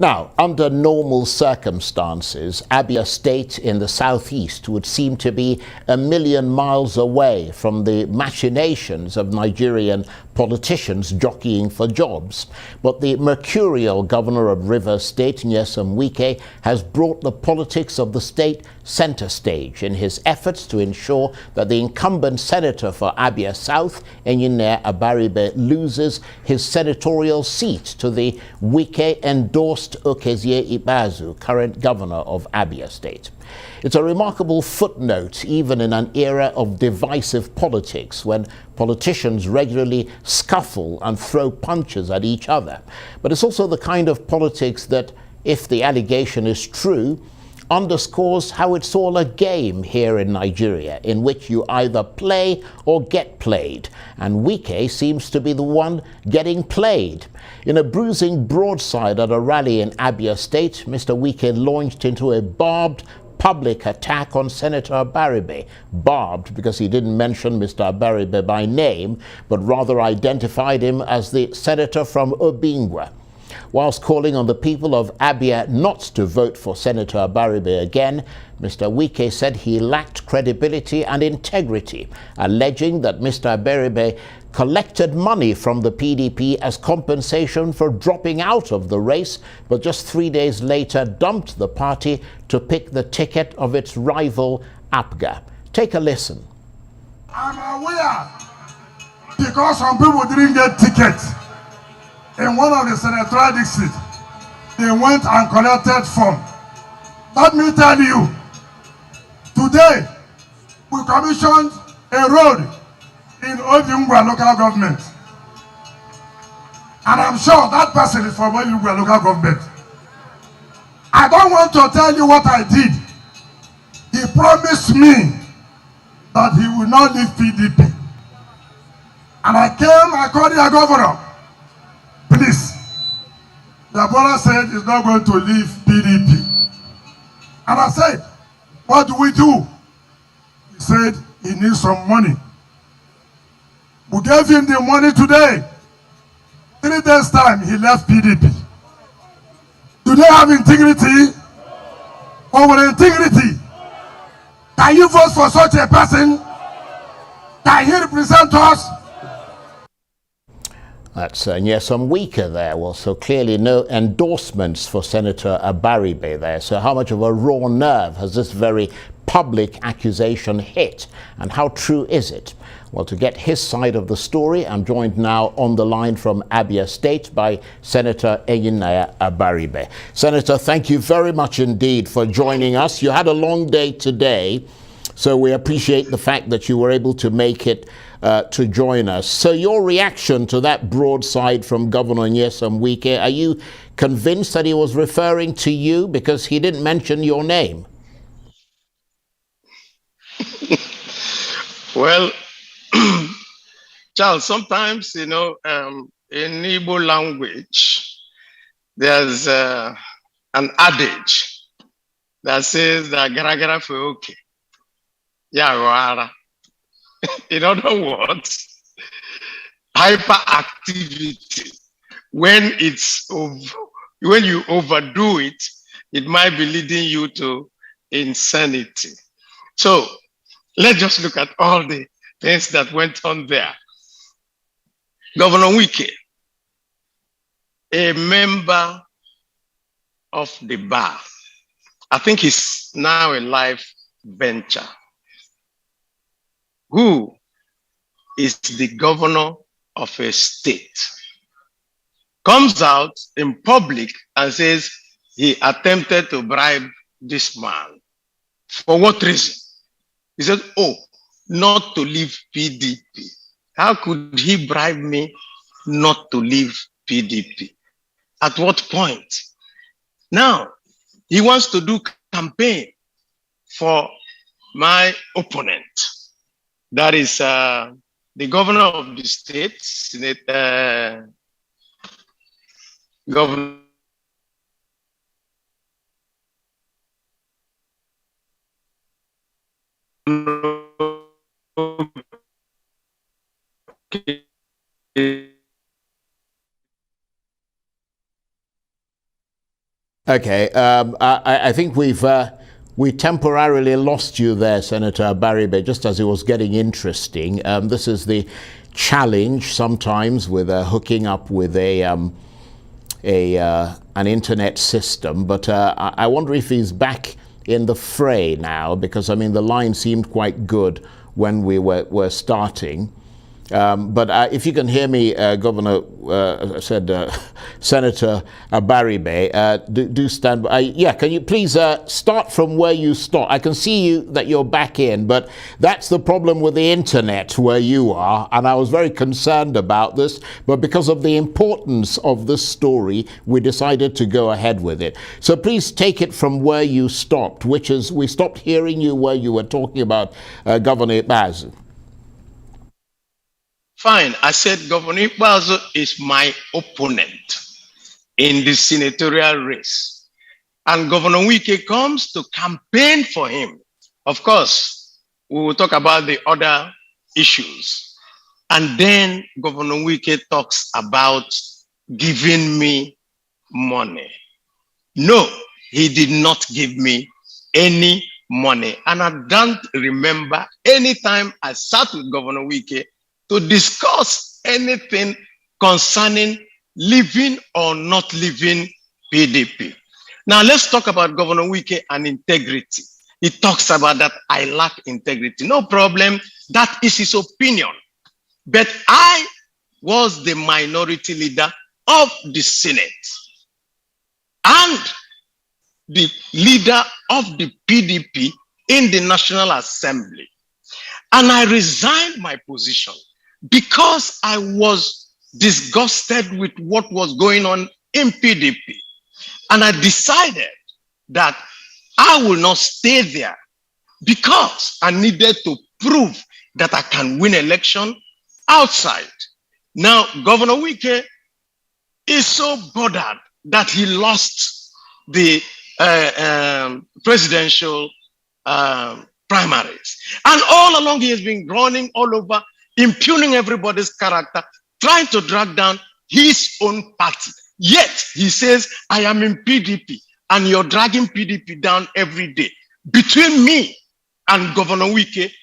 Now, under normal circumstances, Abia State in the southeast would seem to be a million miles away from the machinations of Nigerian politicians jockeying for jobs. But the mercurial governor of Rivers State, Nyesom Wike, has brought the politics of the state center stage in his efforts to ensure that the incumbent senator for Abia South, Engineer Abaribe, loses his senatorial seat to the Wike-endorsed Okezie Ikpeazu, current governor of Abia State. It's a remarkable footnote, even in an era of divisive politics, when politicians regularly scuffle and throw punches at each other. But it's also the kind of politics that, if the allegation is true, underscores how it's all a game here in Nigeria, in which you either play or get played. And Wike seems to be the one getting played. In a bruising broadside at a rally in Abia State, Mr. Wike launched into a barbed public attack on Senator Abaribe. Barbed because he didn't mention Mr. Abaribe by name, but rather identified him as the senator from Obingwa. Whilst calling on the people of Abia not to vote for Senator Abaribe again, Mr. Wike said he lacked credibility and integrity, alleging that Mr. Abaribe collected money from the PDP as compensation for dropping out of the race, but just 3 days later dumped the party to pick the ticket of its rival, APGA. Take a listen. I'm aware because some people didn't get tickets in one of the senatorial districts. They went and collected form. Let me tell you, today we commissioned a road in Obingwa local government. And I'm sure that person is from Obingwa local government. I don't want to tell you what I did. He promised me that he will not leave PDP. And I called the governor. Please, the brother said he's not going to leave PDP. And I said, what do we do? He said he needs some money. We gave him the money today. 3 days time, he left PDP. Do they have integrity? Or with integrity, can you vote for such a person? Can he represent us? That's Nyesom Wike there. Well, so clearly no endorsements for Senator Abaribe there. So how much of a raw nerve has this very public accusation hit? And how true is it? Well, to get his side of the story, I'm joined now on the line from Abia State by Senator Engineer Abaribe. Senator, thank you very much indeed for joining us. You had a long day today, so we appreciate the fact that you were able to make it to join us. So your reaction to that broadside from Governor Nyesom Wike, are you convinced that he was referring to you because he didn't mention your name? Well, Charles, sometimes, in Igbo language, there's an adage that says that gara gara for okay. Yeah, in other words, hyperactivity. When you overdo it, it might be leading you to insanity. So let's just look at all the things that went on there. Governor Wike, a member of the bar, I think he's now a life venture, who is the governor of a state, comes out in public and says he attempted to bribe this man. For what reason? He said, oh, not to leave PDP. How could he bribe me not to leave PDP? At what point? Now, he wants to do campaign for my opponent. That is the governor of the state, Governor Okay, I think we temporarily lost you there, Senator Abaribe, just as it was getting interesting. This is the challenge sometimes with hooking up with an internet system, but I wonder if he's back in the fray now, because I mean the line seemed quite good when we were starting. But if you can hear me, Senator Abaribe, do stand by. Yeah, can you please start from where you start? I can see that you're back in, but that's the problem with the internet where you are, and I was very concerned about this, but because of the importance of this story, we decided to go ahead with it. So please take it from where you stopped, which is, we stopped hearing you where you were talking about Governor Ibazu. Fine. I said Governor Ibazu is my opponent in the senatorial race. And Governor Wike comes to campaign for him. Of course, we will talk about the other issues. And then Governor Wike talks about giving me money. No, he did not give me any money. And I don't remember any time I sat with Governor Wike to discuss anything concerning leaving or not leaving PDP. Now let's talk about Governor Wike and integrity. He talks about that I lack integrity. No problem, that is his opinion. But I was the minority leader of the Senate and the leader of the PDP in the National Assembly. And I resigned my position because I was disgusted with what was going on in PDP. And I decided that I will not stay there because I needed to prove that I can win election outside. Now, Governor Wike is so bothered that he lost the presidential primaries. And all along he has been running all over, impugning everybody's character, trying to drag down his own party. Yet he says, I am in PDP and you're dragging PDP down every day. Between me and Governor Wike,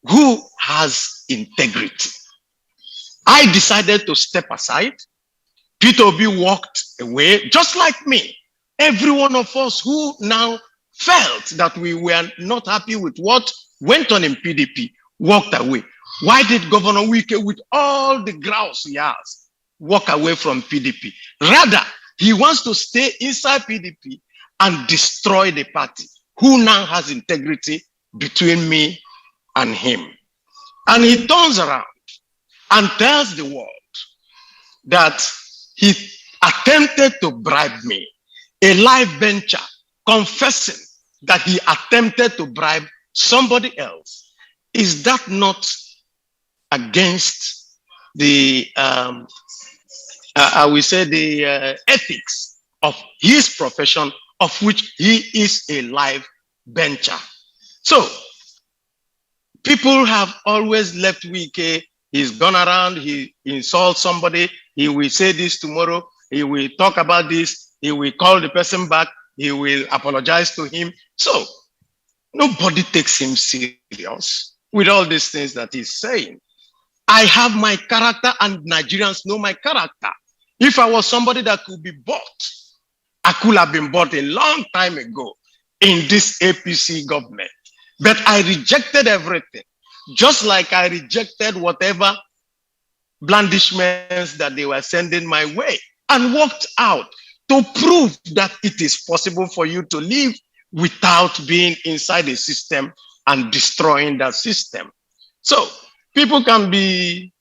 who has integrity? I decided to step aside. Peter Obi walked away, just like me. Every one of us who now felt that we were not happy with what went on in PDP walked away. Why did Governor Wike, with all the grouse he has, walk away from PDP? Rather, he wants to stay inside PDP and destroy the party, who now has integrity between me and him. And he turns around and tells the world that he attempted to bribe me, a live venture, confessing that he attempted to bribe somebody else. Is that not against the, I will say, the ethics of his profession, of which he is a live bencher? So, people have always left Wike. He's gone around, he insults somebody, he will say this tomorrow, he will talk about this, he will call the person back, he will apologize to him. So, nobody takes him serious with all these things that he's saying. I have my character and Nigerians know my character. If I was somebody that could be bought, I could have been bought a long time ago in this APC government. But I rejected everything, just like I rejected whatever blandishments that they were sending my way, and walked out to prove that it is possible for you to live without being inside a system and destroying that system. So people can be,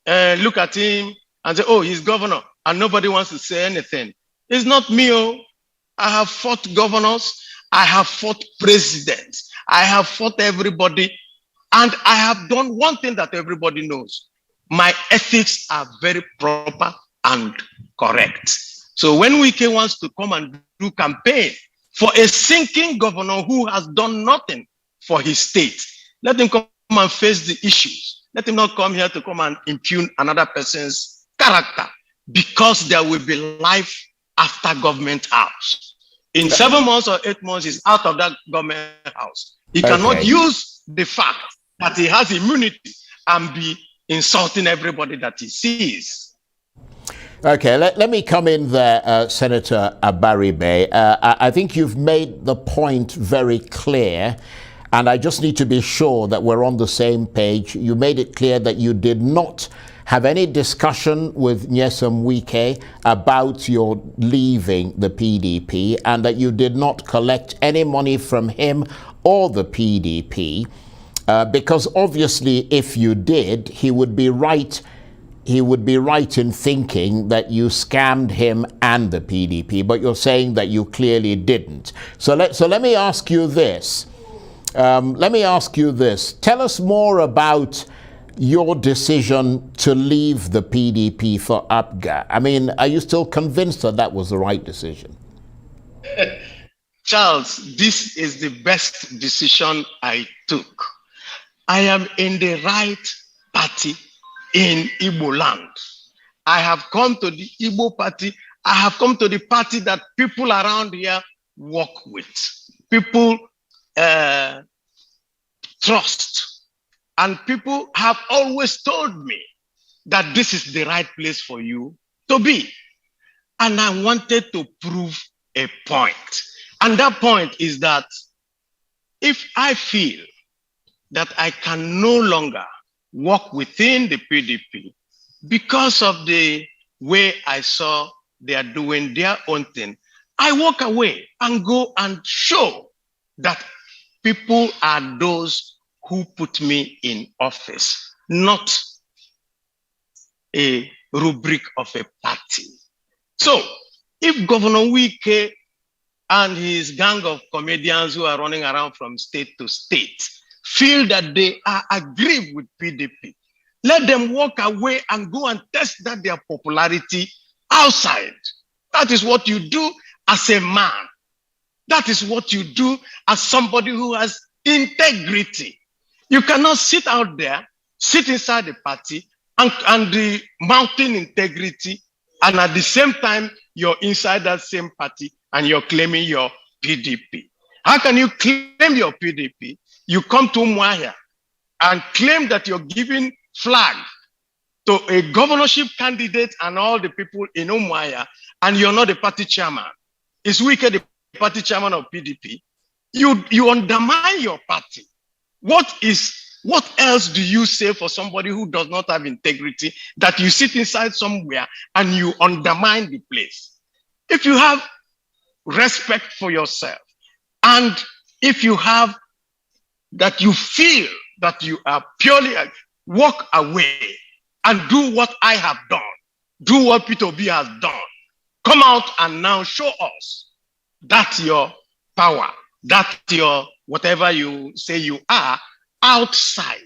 look at him and say, oh, he's governor, and nobody wants to say anything. It's not me. Oh, I have fought governors. I have fought presidents. I have fought everybody. And I have done one thing that everybody knows. My ethics are very proper and correct. So when Wike wants to come and do campaign for a sinking governor who has done nothing for his state, let him come and face the issues. Let him not come here to come and impugn another person's character, because there will be life after government house. In 7 months or 8 months, he's out of that government house. He cannot use the fact that he has immunity and be insulting everybody that he sees. Okay, let me come in there, Senator Abaribe. I think you've made the point very clear, and I just need to be sure that we're on the same page. You made it clear that you did not have any discussion with Nyesom Wike about your leaving the PDP, and that you did not collect any money from him or the PDP, because obviously if you did, he would be right in thinking that you scammed him and the PDP, but you're saying that you clearly didn't. So let me ask you this. Tell us more about your decision to leave the PDP for APGA. I mean, are you still convinced that that was the right decision? Charles, this is the best decision I took. I am in the right party in Igbo land. I have come to the Igbo party. I have come to the party that people around here work with. People trust. And people have always told me that this is the right place for you to be. And I wanted to prove a point. And that point is that if I feel that I can no longer work within the PDP because of the way I saw they are doing their own thing, I walk away and go and show that people are those who put me in office, not a rubric of a party. So if Governor Wike and his gang of comedians who are running around from state to state feel that they are aggrieved with PDP, let them walk away and go and test that their popularity outside. That is what you do as a man. That is what you do as somebody who has integrity. You cannot sit out there, sit inside the party and the mountain integrity, and at the same time, you're inside that same party and you're claiming your PDP. How can you claim your PDP? You come to Umuahia and claim that you're giving flag to a governorship candidate and all the people in Umuahia, and you're not the party chairman. Is Wike the party chairman of PDP? You undermine your party. What else do you say for somebody who does not have integrity, that you sit inside somewhere and you undermine the place? If you have respect for yourself, and if you have that, you feel that you are purely, walk away and do what I have done, do what Peter B has done. Come out and now show us that your power, that your whatever you say you are outside.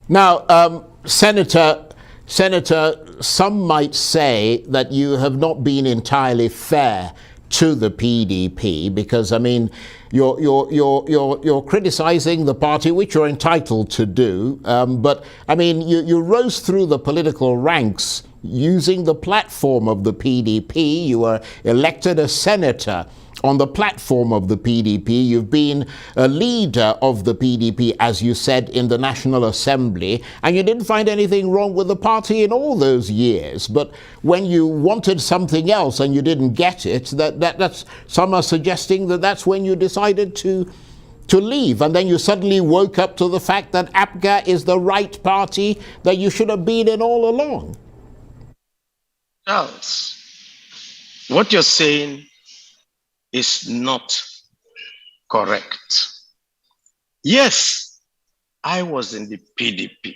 Now, Senator, some might say that you have not been entirely fair to the PDP, because I mean, you're criticizing the party, which you're entitled to do, but I mean, you rose through the political ranks using the platform of the PDP. You were elected a senator on the platform of the PDP. You've been a leader of the PDP, as you said, in the National Assembly, and you didn't find anything wrong with the party in all those years. But when you wanted something else and you didn't get it, that's some are suggesting that that's when you decided to leave, and then you suddenly woke up to the fact that APGA is the right party that you should have been in all along. Charles, what you're saying is not correct. Yes, I was in the PDP.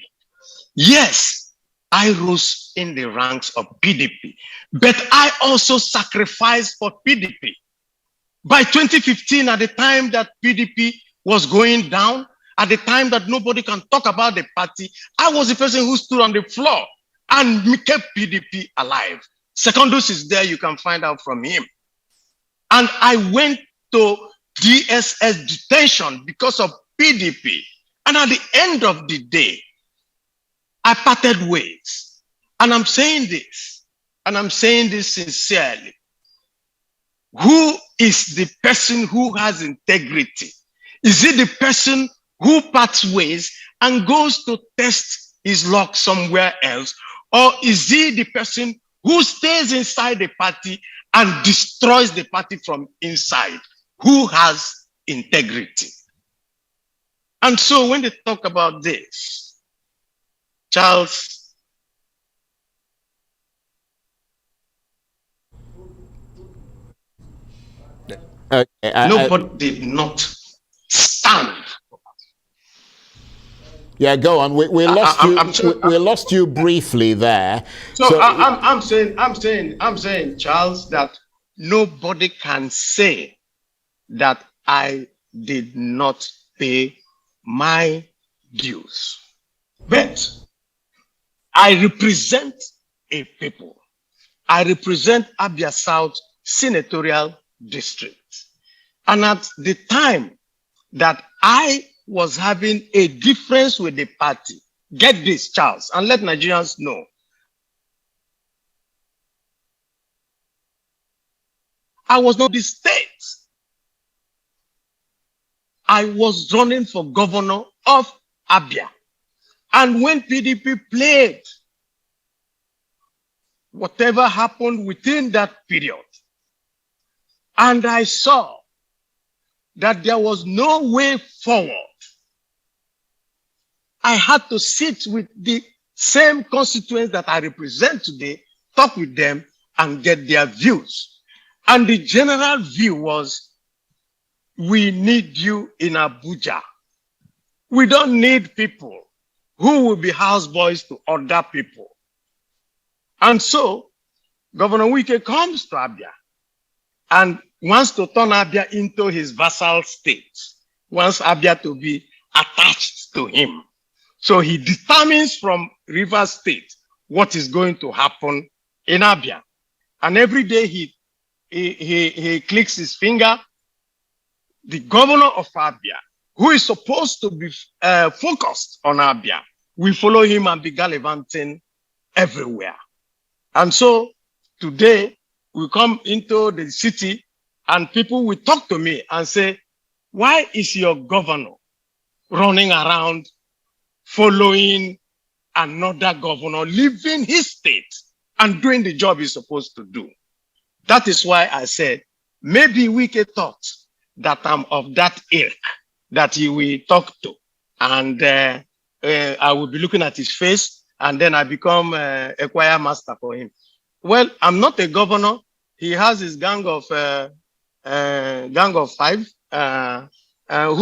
Yes, I rose in the ranks of PDP, but I also sacrificed for PDP. By 2015, at the time that PDP was going down, at the time that nobody can talk about the party, I was the person who stood on the floor and kept PDP alive. Secondus is there, you can find out from him. And I went to DSS detention because of PDP. And at the end of the day, I parted ways. And I'm saying this sincerely. who is the person who has integrity? Is it the person who parts ways and goes to test his luck somewhere else? Or is he the person who stays inside the party and destroys the party from inside? Who has integrity? And so when they talk about this, Charles, nobody did not stand. Yeah, go on. We lost you. We lost you briefly there. So I'm saying, Charles, that nobody can say that I did not pay my dues. But I represent a people. I represent Abia South Senatorial District. And at the time that I was having a difference with the party, get this, Charles, and let Nigerians know. I was not the state. I was running for governor of Abia. And when PDP played, whatever happened within that period, and I saw that there was no way forward, I had to sit with the same constituents that I represent today, talk with them and get their views. And the general view was, we need you in Abuja. We don't need people who will be houseboys to other people. And so Governor Wike comes to Abia and wants to turn Abia into his vassal state, wants Abia to be attached to him. So he determines from Rivers State what is going to happen in Abia. And every day he clicks his finger. The governor of Abia, who is supposed to be focused on Abia, will follow him and be gallivanting everywhere. And so today we come into the city and people will talk to me and say, why is your governor running around following another governor, leaving his state and doing the job he's supposed to do? That is why I said, maybe Wike thought that I'm of that ilk that he will talk to. And I will be looking at his face and then I become a choir master for him. Well, I'm not a governor. He has his gang of 5, who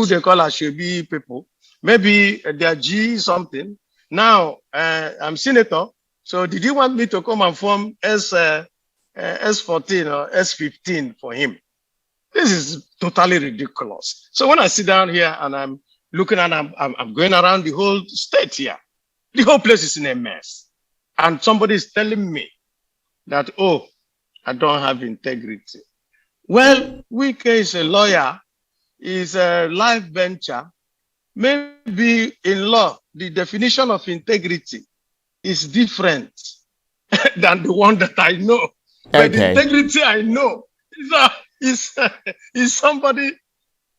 they call Ashebi people. Maybe they're G something. Now, I'm senator. So did you want me to come and form S14 or S15 for him? This is totally ridiculous. So when I sit down here and I'm looking at, I'm going around the whole state here. The whole place is in a mess. And somebody is telling me that, oh, I don't have integrity. Well, Wike is a lawyer, is a life venture. Maybe in law, the definition of integrity is different than the one that I know. Okay. But the integrity I know is somebody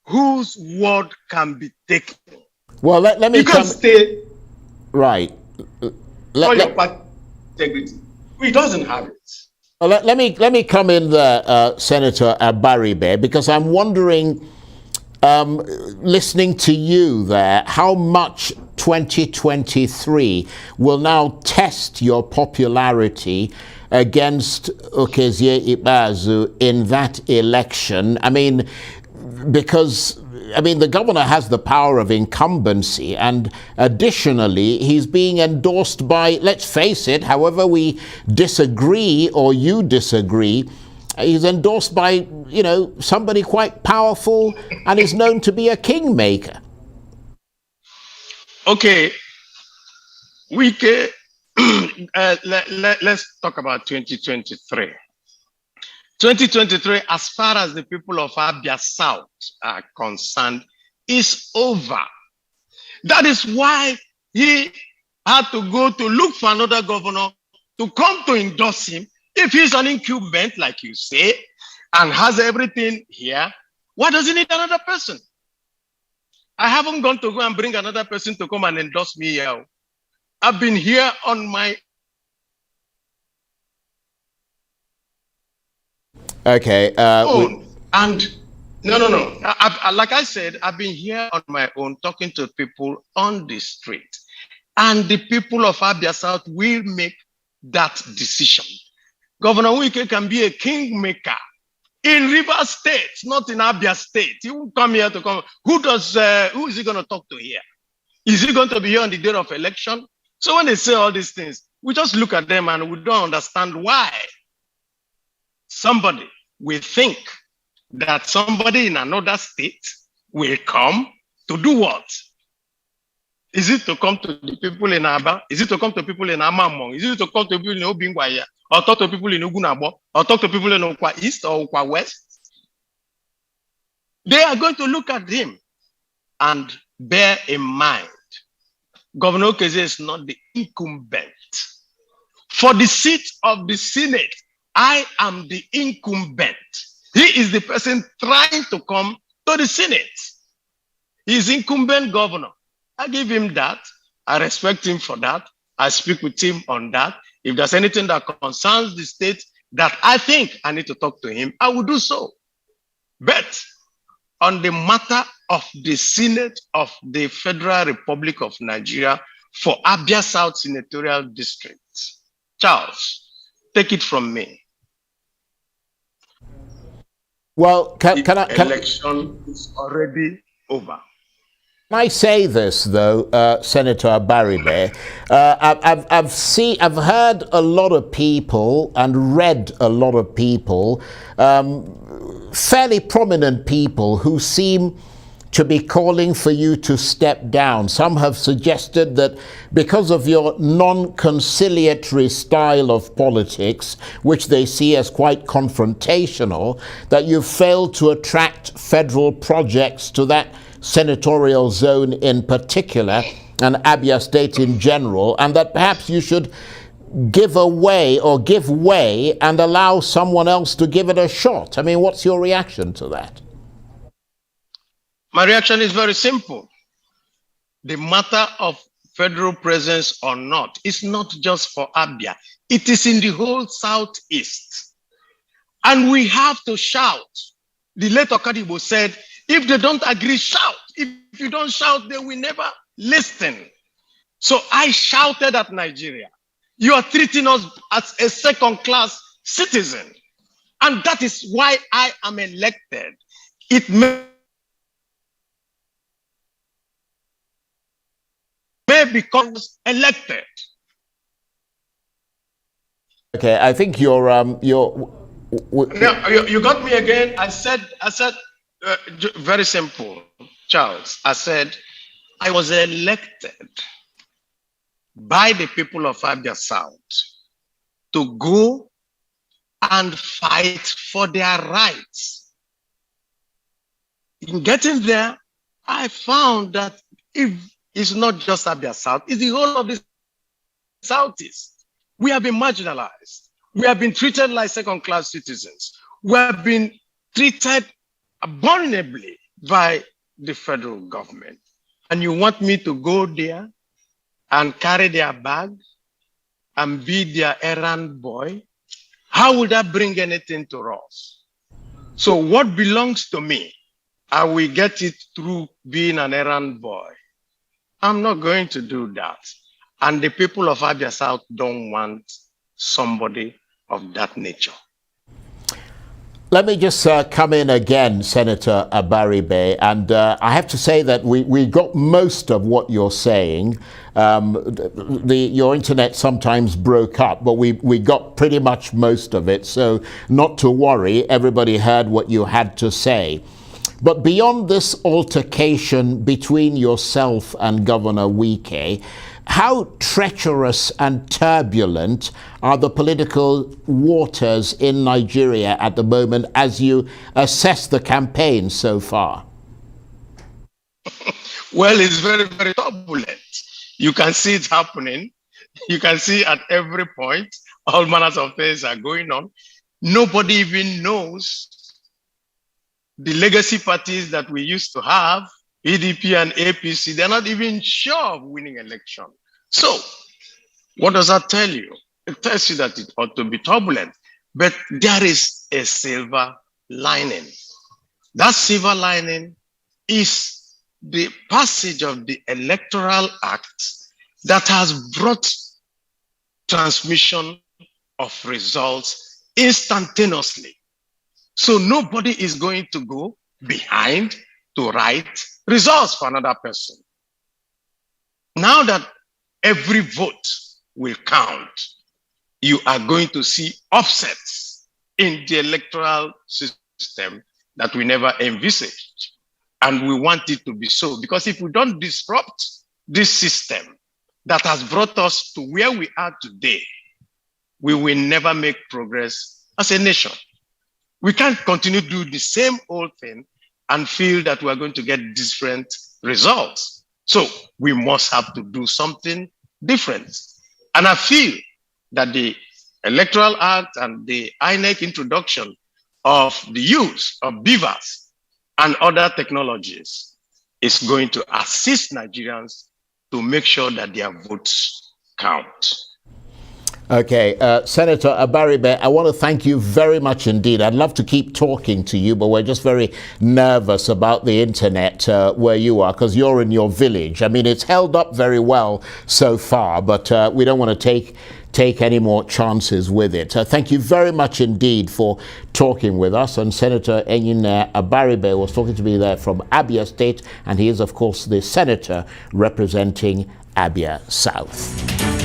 whose word can be taken. Well, let me come. Stay right. For your integrity. He doesn't have it. Well, let me come in there, Senator Abaribe, because I'm wondering, listening to you there, how much 2023 will now test your popularity against Okezie Ikpeazu in that election. I mean, because the governor has the power of incumbency, and additionally, he's being endorsed by, let's face it, however we disagree or you disagree, he's endorsed by, somebody quite powerful and is known to be a kingmaker. Okay, Wike, let's talk about 2023. 2023, as far as the people of Abia South are concerned, is over. That is why he had to go to look for another governor to come to endorse him. If he's an incumbent, like you say, and has everything here, why does he need another person? I haven't gone to go and bring another person to come and endorse me here. I've been here on my own. And no. Like I said, I've been here on my own talking to people on the street. And the people of Abia South will make that decision. Governor Wike can be a kingmaker in Rivers State, not in Abia State. He will come here to come. Who is he going to talk to here? Is he going to be here on the day of election? So when they say all these things, we just look at them and we don't understand why somebody will think that somebody in another state will come to do what? Is it to come to the people in Aba? Is it to come to people in Amamong? Is it to come to people in Obingwaya? Or talk to people in Ugunabo? Or talk to people in Okwa East or Okwa West? They are going to look at him and bear in mind, Governor Okeze is not the incumbent. For the seat of the Senate, I am the incumbent. He is the person trying to come to the Senate. He is incumbent governor. I give him that. I respect him for that. I speak with him on that. If there's anything that concerns the state that I think I need to talk to him, I will do so. But on the matter of the Senate of the Federal Republic of Nigeria for Abia South Senatorial District, Charles, take it from me. Well, election is already over. Can I say this though, Senator Abaribe? I've heard a lot of people and read a lot of people, fairly prominent people, who seem to be calling for you to step down. Some have suggested that because of your non-conciliatory style of politics, which they see as quite confrontational, that you've failed to attract federal projects to that senatorial zone in particular, and Abia State in general, and that perhaps you should give way and allow someone else to give it a shot. I mean, what's your reaction to that? My reaction is very simple. The matter of federal presence or not is not just for Abia. It is in the whole Southeast. And we have to shout. The late Okadibo said, if they don't agree, shout. If you don't shout, they will never listen. So I shouted at Nigeria. You are treating us as a second-class citizen. And that is why I am elected. It may become elected. Okay, I think you got me again. I said, very simple, Charles. I said, I was elected by the people of Abia South to go and fight for their rights. In getting there, I found that if it's not just Abia South, it's the whole of the Southeast. We have been marginalized. We have been treated like second-class citizens. We have been treated abominably by the federal government. And you want me to go there and carry their bag and be their errand boy? How would that bring anything to us? So what belongs to me, I will get it through being an errand boy. I'm not going to do that. And the people of Abia South don't want somebody of that nature. Let me just come in again, Senator Abaribe, and I have to say that we got most of what you're saying. Your internet sometimes broke up, but we got pretty much most of it, so not to worry, everybody heard what you had to say. But beyond this altercation between yourself and Governor Wike, how treacherous and turbulent are the political waters in Nigeria at the moment as you assess the campaign so far? Well, it's very, very turbulent. You can see it happening. You can see at every point, all manners of things are going on. Nobody even knows the legacy parties that we used to have, PDP and APC, they're not even sure of winning election. So what does that tell you? It tells you that it ought to be turbulent, but there is a silver lining. That silver lining is the passage of the Electoral Act that has brought transmission of results instantaneously. So nobody is going to go behind to write results for another person. Now that every vote will count, you are going to see offsets in the electoral system that we never envisaged. And we want it to be so, because if we don't disrupt this system that has brought us to where we are today, we will never make progress as a nation. We can't continue to do the same old thing and feel that we're going to get different results. So we must have to do something different. And I feel that the Electoral Act and the INEC introduction of the use of beavers and other technologies is going to assist Nigerians to make sure that their votes count. Okay, Senator Abaribe, I want to thank you very much indeed. I'd love to keep talking to you, but we're just very nervous about the internet where you are, because you're in your village. I mean, it's held up very well so far, but we don't want to take any more chances with it. Thank you very much indeed for talking with us. And Senator Enyin Abaribe was talking to me there from Abia State, and he is, of course, the senator representing Abia South.